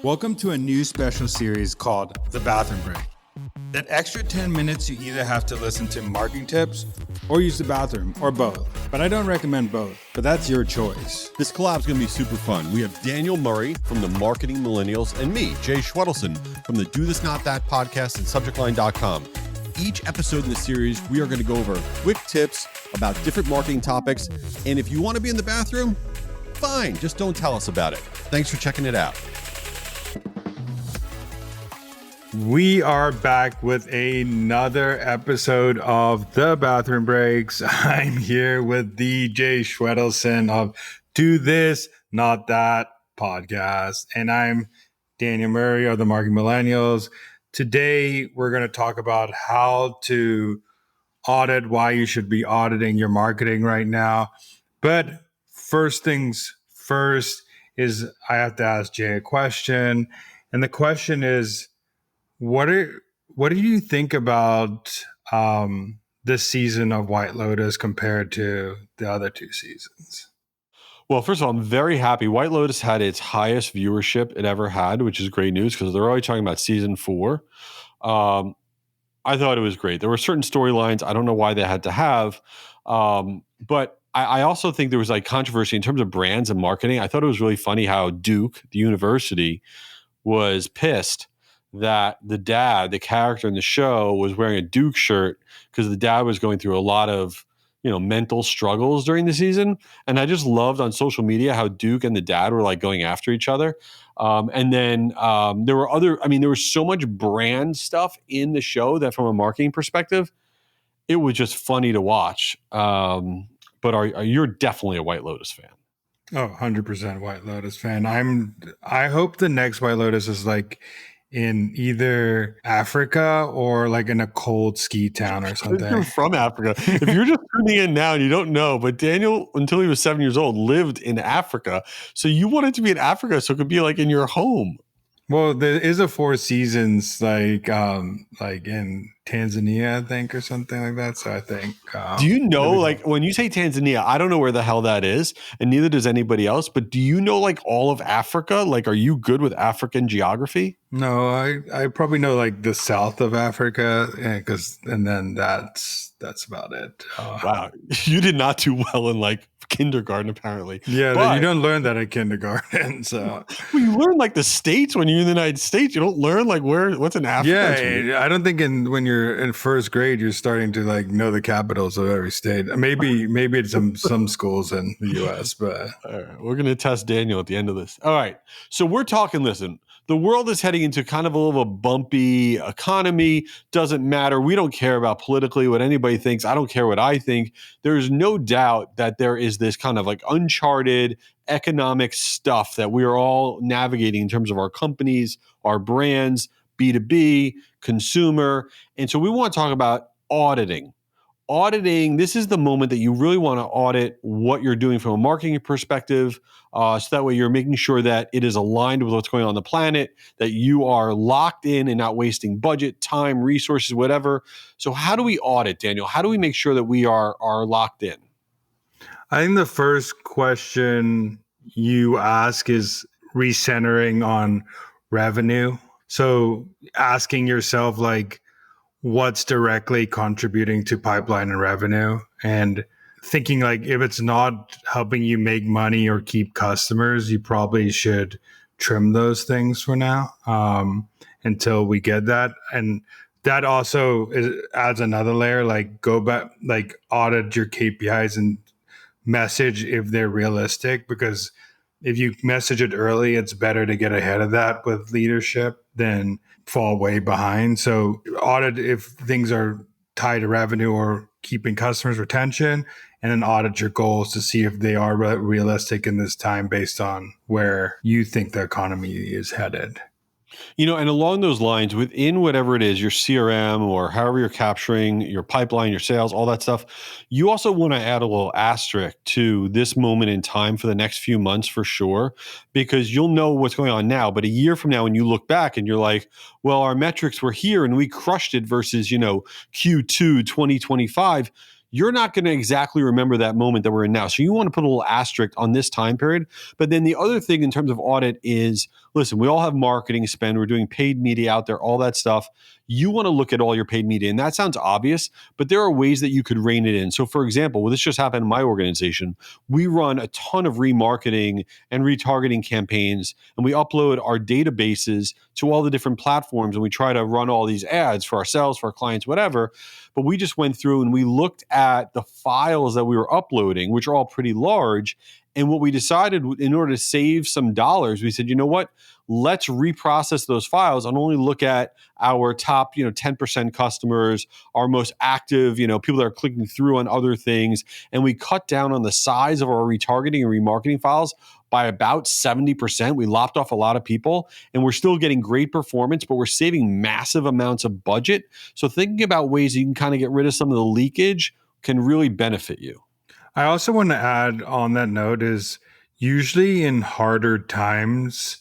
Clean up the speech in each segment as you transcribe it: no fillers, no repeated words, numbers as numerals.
Welcome to a new special series called The Bathroom Break. That extra 10 minutes you either have to listen to marketing tips or use the bathroom, or both. But I don't recommend both, but that's your choice. This collab is going to be super fun. We have Daniel Murray from the Marketing Millennials and me, Jay Schwedelson, from the Do This Not That podcast and subjectline.com. Each episode in the series, we are going to go over quick tips about different marketing topics. And if you want to be in the bathroom, fine, just don't tell us about it. Thanks for checking it out. We are back with another episode of The Bathroom Breaks. I'm here with DJ Schwedelson of Do This Not That podcast. And I'm Daniel Murray of the Marketing Millennials. Today, we're going to talk about how to audit, why you should be auditing your marketing right now. But first things first is I have to ask Jay a question. And the question is, what do you think about this season of White Lotus compared to the other two seasons? Well, first of all, I'm very happy. White Lotus had its highest viewership it ever had, which is great news because they're already talking about season 4. I thought it was great. There were certain storylines I don't know why they had to have, but I also think there was like controversy in terms of brands and marketing. I thought it was really funny how Duke, the university, was pissed that the dad, the character in the show, was wearing a Duke shirt because the dad was going through a lot of, mental struggles during the season. And I just loved on social media how Duke and the dad were like going after each other. And then there was so much brand stuff in the show that from a marketing perspective, it was just funny to watch. But you're definitely a White Lotus fan. Oh, 100% White Lotus fan. I hope the next White Lotus is like in either Africa or like in a cold ski town or something. You're from Africa. If you're just tuning in now and you don't know, but Daniel, until he was 7 years old, lived in Africa. So you want it to be in Africa so it could be like in your home. Well, there is a Four Seasons like in Tanzania, I think, or something like that. So I think. Do you know, like when you say Tanzania, I don't know where the hell that is, and neither does anybody else. But do you know like all of Africa? Like, are you good with African geography? No, I probably know like the south of Africa, and then that's about it. Wow, you did not do well in like kindergarten, apparently. Yeah, but you don't learn that at kindergarten. So well, you learn like the states when you're in the United States. You don't learn like what's in Africa. Yeah, I don't think when you're in first grade you're starting to like know the capitals of every state. Maybe it's some schools in the U.S. But all right, we're gonna test Daniel at the end of this. All right, so we're talking. Listen. The world is heading into kind of a little bumpy economy. Doesn't matter. We don't care about politically what anybody thinks. I don't care what I think. There's no doubt that there is this kind of like uncharted economic stuff that we are all navigating in terms of our companies, our brands, B2B, consumer. And so we want to talk about auditing. Auditing, this is the moment that you really want to audit what you're doing from a marketing perspective. So that way you're making sure that it is aligned with what's going on the planet, that you are locked in and not wasting budget, time, resources, whatever. So how do we audit, Daniel? How do we make sure that we are locked in? I think the first question you ask is recentering on revenue. So asking yourself like, what's directly contributing to pipeline and revenue, and thinking like if it's not helping you make money or keep customers, you probably should trim those things for now until we get that. And that also adds another layer, like go back, like audit your KPIs and message if they're realistic, because if you message it early, it's better to get ahead of that with leadership than fall way behind. So audit if things are tied to revenue or keeping customers retention, and then audit your goals to see if they are realistic in this time based on where you think the economy is headed. And along those lines, within whatever it is, your CRM or however you're capturing your pipeline, your sales, all that stuff, you also want to add a little asterisk to this moment in time for the next few months for sure, because you'll know what's going on now. But a year from now, when you look back and you're like, well, our metrics were here and we crushed it versus, Q2 2025, you're not going to exactly remember that moment that we're in now. So you want to put a little asterisk on this time period. But then the other thing in terms of audit is, listen, we all have marketing spend. We're doing paid media out there, all that stuff. You want to look at all your paid media. And that sounds obvious, but there are ways that you could rein it in. So for example, well, this just happened in my organization. We run a ton of remarketing and retargeting campaigns, and we upload our databases to all the different platforms, and we try to run all these ads for ourselves, for our clients, whatever. But we just went through and we looked at the files that we were uploading, which are all pretty large. And what we decided, in order to save some dollars, we said, you know what? Let's reprocess those files and only look at our top, 10% customers, our most active, people that are clicking through on other things. And we cut down on the size of our retargeting and remarketing files by about 70%. We lopped off a lot of people, and we're still getting great performance, but we're saving massive amounts of budget. So thinking about ways you can kind of get rid of some of the leakage can really benefit you. I also want to add on that note is usually in harder times,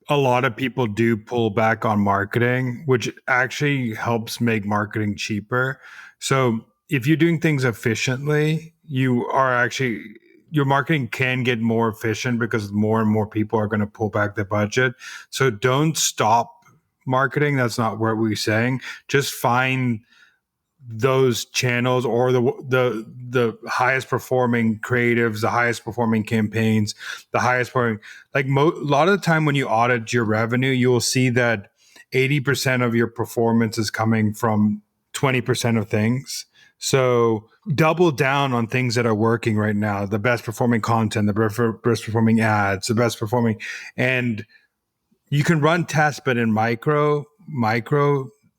a lot of people do pull back on marketing, which actually helps make marketing cheaper. So if you're doing things efficiently, your marketing can get more efficient because more and more people are going to pull back the budget. So don't stop marketing. That's not what we're saying. Just find those channels or the highest performing creatives, the highest performing campaigns, the highest performing, a lot of the time when you audit your revenue, you will see that 80% of your performance is coming from 20% of things. So double down on things that are working right now, the best performing content, the best performing ads, the best performing, and you can run tests, but in micro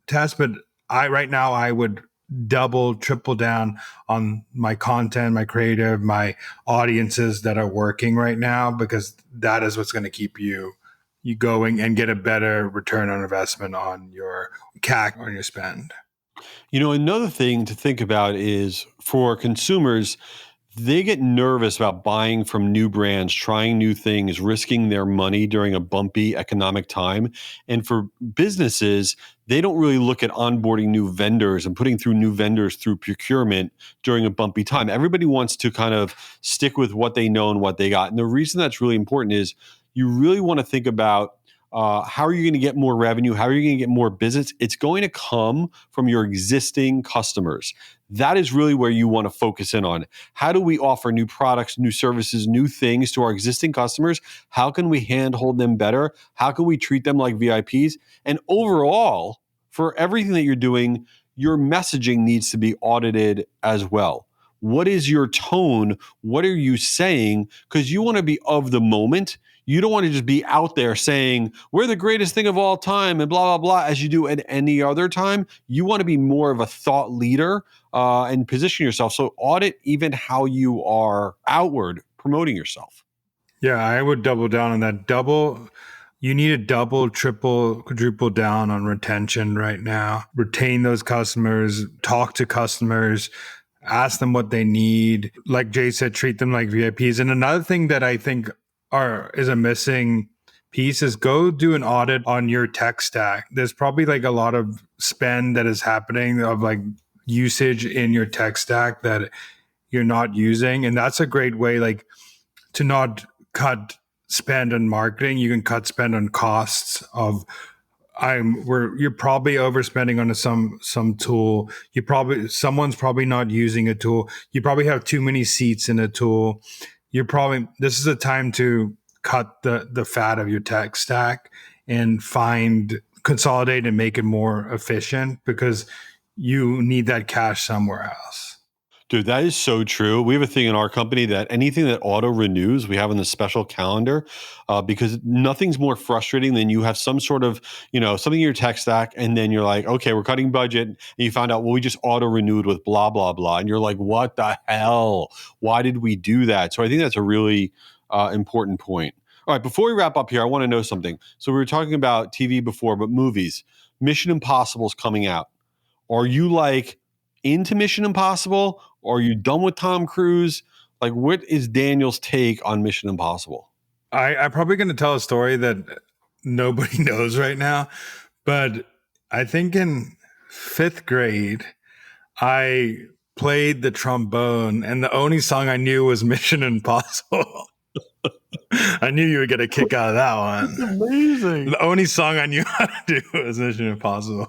tests. But right now I would double, triple down on my content, my creative, my audiences that are working right now, because that is what's going to keep you going and get a better return on investment on your CAC, on your spend. Another thing to think about is for consumers, they get nervous about buying from new brands, trying new things, risking their money during a bumpy economic time. And for businesses, they don't really look at onboarding new vendors and putting through new vendors through procurement during a bumpy time. Everybody wants to kind of stick with what they know and what they got. And the reason that's really important is you really want to think about how are you going to get more revenue? How are you going to get more business? It's going to come from your existing customers. That is really where you want to focus in on. How do we offer new products, new services, new things to our existing customers? How can we handhold them better? How can we treat them like VIPs? And overall, for everything that you're doing, your messaging needs to be audited as well. What is your tone? What are you saying? Because you want to be of the moment. You don't want to just be out there saying, we're the greatest thing of all time and blah, blah, blah, as you do at any other time. You want to be more of a thought leader and position yourself. So audit even how you are outward promoting yourself. Yeah, I would double down on that. You need to double, triple, quadruple down on retention right now. Retain those customers, talk to customers, ask them what they need. Like Jay said, treat them like VIPs. And another thing that I think is a missing piece is go do an audit on your tech stack. There's probably a lot of spend that is happening of usage in your tech stack that you're not using. And that's a great way to not cut spend on marketing. You can cut spend on costs of you're probably overspending on some tool. Someone's probably not using a tool. You probably have too many seats in a tool. This is a time to cut the fat of your tech stack and consolidate and make it more efficient, because you need that cash somewhere else. Dude, that is so true. We have a thing in our company that anything that auto renews, we have in the special calendar, because nothing's more frustrating than you have some sort of, something in your tech stack, and then you're like, okay, we're cutting budget, and you found out, well, we just auto renewed with blah, blah, blah. And you're like, what the hell? Why did we do that? So I think that's a really important point. All right, before we wrap up here, I want to know something. So we were talking about TV before, but movies. Mission Impossible's coming out. Are you into Mission Impossible? Or are you done with Tom Cruise? What is Daniel's take on Mission Impossible? I'm probably going to tell a story that nobody knows right now, but I think in fifth grade, I played the trombone, and the only song I knew was Mission Impossible. I knew you would get a kick out of that one. That's amazing. The only song I knew how to do was Mission Impossible.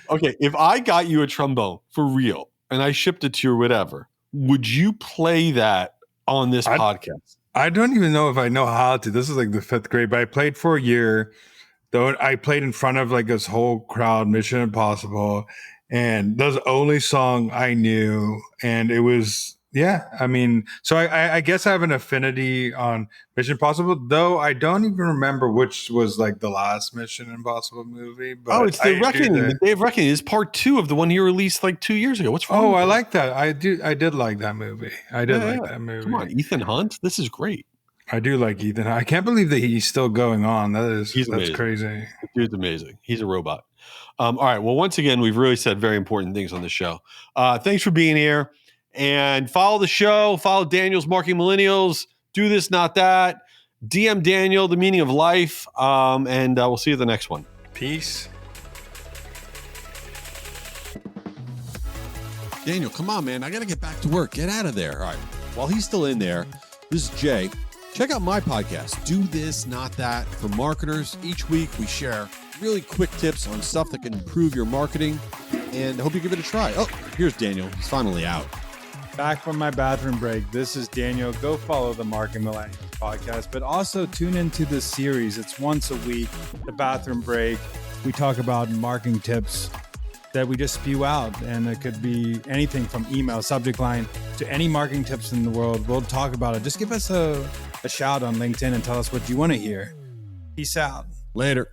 Okay, if I got you a trombone for real and I shipped it to you or whatever, would you play that on this podcast? I don't even know if I know how to. This is like the 5th grade, but I played for a year. Though I played in front of like this whole crowd, Mission Impossible, and that was the only song I knew. And it was, yeah, I mean, so I guess I have an affinity on Mission Impossible, though I don't even remember which was like the last Mission Impossible movie. But it's The Reckoning. The Day of Reckoning is part 2 of the one he released like 2 years ago. What's wrong? Oh, I like that. I did like that movie. I did like that movie. Come on, Ethan Hunt. This is great. I do like Ethan. I can't believe that he's still going on. That's amazing. Crazy. Dude's amazing. He's a robot. All right. Well, once again, we've really said very important things on the show. Thanks for being here. And follow the show. Follow Daniel's Marketing Millennials. Do this, not that. DM Daniel, The Meaning of Life. And we'll see you at the next one. Peace. Daniel, come on, man. I got to get back to work. Get out of there. All right. While he's still in there, this is Jay. Check out my podcast, Do This, Not That, for marketers. Each week we share really quick tips on stuff that can improve your marketing, and I hope you give it a try. Oh, here's Daniel. He's finally out. Back from my bathroom break. This is Daniel. Go follow the Marketing Millennials podcast, but also tune into this series. It's once a week, the bathroom break. We talk about marketing tips that we just spew out, and it could be anything from email subject line to any marketing tips in the world. We'll talk about it. Just give us a shout on LinkedIn and tell us what you want to hear. Peace out. Later.